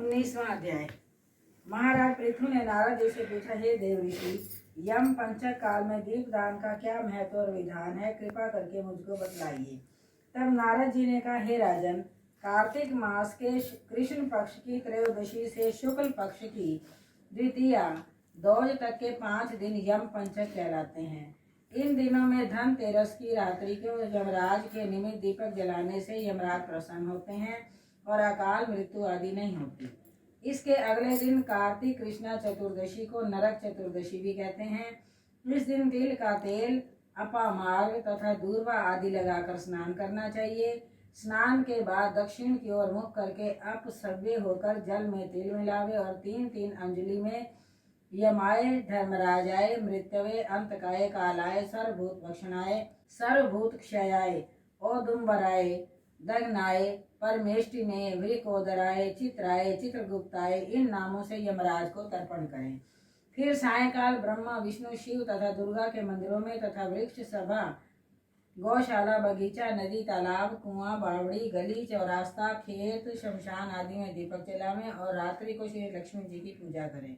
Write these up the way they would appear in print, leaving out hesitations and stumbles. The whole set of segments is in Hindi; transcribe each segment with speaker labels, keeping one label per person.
Speaker 1: 19वां अध्याय। महाराज पृथु ने नारद जी से पूछा, हे देव ऋषि, यम पंचक काल में दीपदान का क्या महत्व और विधान है, कृपा करके मुझको बतलाइए। तब नारद जी ने कहा, हे राजन, कार्तिक मास के कृष्ण पक्ष की त्रयोदशी से शुक्ल पक्ष की द्वितीया दौज तक के 5 दिन यम पंचक कहलाते हैं। इन दिनों में धनतेरस की रात्रि को यमराज के निमित्त दीपक जलाने से यमराज प्रसन्न होते हैं और अकाल मृत्यु आदि नहीं होती। इसके अगले दिन कार्तिक कृष्णा चतुर्दशी को नरक चतुर्दशी भी कहते हैं। इस दिन तिल का तेल, अपामार्ग तथा दूर्वा आदि लगाकर स्नान करना चाहिए। स्नान के बाद दक्षिण की ओर मुख करके अपसव्य होकर जल में तिल मिलावे और 3-3 अंजलि में यमाय, धर्मराजाय, मृत्यवे, अंतकाय, कालाय, सर्वभूत भक्षणाय, सर्वभूत क्षयाय, औदुम्बराय, दग्नाय, परमेष्टिने, वृकोदराय, चित्राय, चित्रगुप्ताय इन नामों से यमराज को तर्पण करें। फिर सायंकाल ब्रह्मा, विष्णु, शिव तथा दुर्गा के मंदिरों में तथा वृक्ष सभा, गौशाला, बगीचा, नदी, तालाब, कुआं, बावड़ी, गली, चौरास्ता, खेत, शमशान आदि में दीपक जलावें और रात्रि को श्री लक्ष्मी जी की पूजा करें।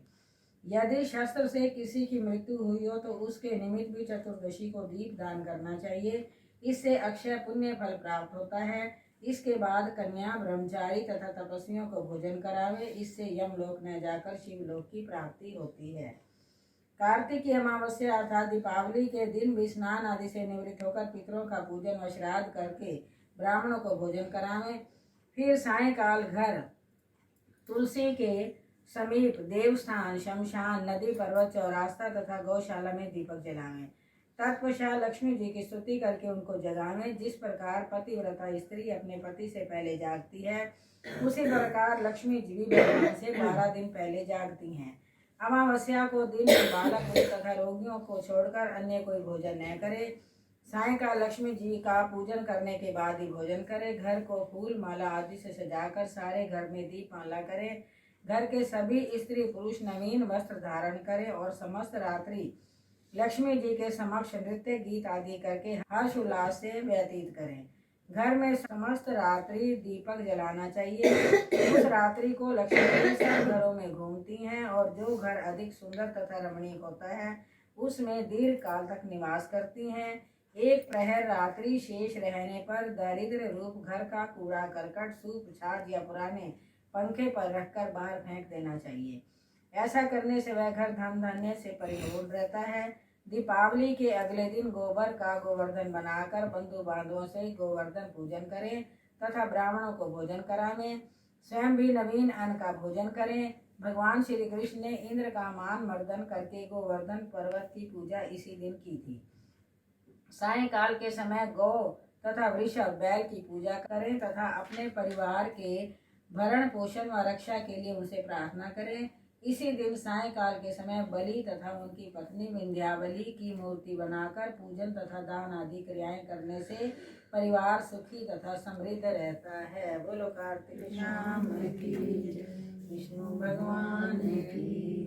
Speaker 1: यदि शस्त्र से किसी की मृत्यु हुई हो तो उसके निमित्त भी चतुर्दशी को दीप दान करना चाहिए। इससे अक्षय पुण्य फल प्राप्त होता है। इसके बाद कन्या, ब्रह्मचारी तथा तपस्वियों को भोजन करावे। इससे यमलोक न जाकर शिवलोक की प्राप्ति होती है। कार्तिक की अमावस्या अर्थात दीपावली के दिन भी स्नान आदि से निवृत्त होकर पितरों का पूजन व श्राद्ध करके ब्राह्मणों को भोजन करावें। फिर सायंकाल घर, तुलसी के समीप, देवस्थान, शमशान, नदी, पर्वत, चौरास्ता तथा गौशाला में दीपक जलावें। तत्पश्चात लक्ष्मी जी की स्तुति करके उनको जगावें। जिस प्रकार पतिव्रता स्त्री अपने पति से पहले जागती है, उसी प्रकार लक्ष्मी जी भी भगवान से 12 दिन पहले जागती हैं। अमावस्या को दिन में बालक तथा रोगियों को छोड़कर अन्य कोई भोजन न करे। सायंकाल लक्ष्मी जी का पूजन करने के बाद ही भोजन करें। घर को फूल माला आदि से सजाकर सारे घर में दीपमाला करें। घर के सभी स्त्री पुरुष नवीन वस्त्र धारण करें और समस्त रात्रि लक्ष्मी जी के समक्ष नृत्य गीत आदि करके हर्ष उल्लास से व्यतीत करें। घर में समस्त रात्रि दीपक जलाना चाहिए। उस रात्रि को लक्ष्मी जी सब घरों में घूमती हैं और जो घर अधिक सुंदर तथा रमणीक होता है उसमें दीर्घ काल तक निवास करती हैं। एक प्रहर रात्रि शेष रहने पर दरिद्र रूप घर का कूड़ा करकट, सूप छाछ या पुराने पंखे पर रखकर बाहर फेंक देना चाहिए। ऐसा करने से वह घर धन धान्य से परिपूर्ण रहता है। दीपावली के अगले दिन गोबर का गोवर्धन बनाकर बंधु बांधवों से गोवर्धन पूजन करें तथा ब्राह्मणों को भोजन करावें। स्वयं भी नवीन अन्न का भोजन करें। भगवान श्री कृष्ण ने इंद्र का मान मर्दन करके गोवर्धन पर्वत की पूजा इसी दिन की थी। सायंकाल के समय गौ तथा वृषभ, बैल की पूजा करें तथा अपने परिवार के भरण पोषण व रक्षा के लिए उनसे प्रार्थना करें। इसी दिन सायंकाल के समय बलि तथा उनकी पत्नी विंध्यावली की मूर्ति बनाकर पूजन तथा दान आदि क्रियाएं करने से परिवार सुखी तथा समृद्ध रहता है। बोलो कार्तिक श्याम की, विष्णु भगवान की।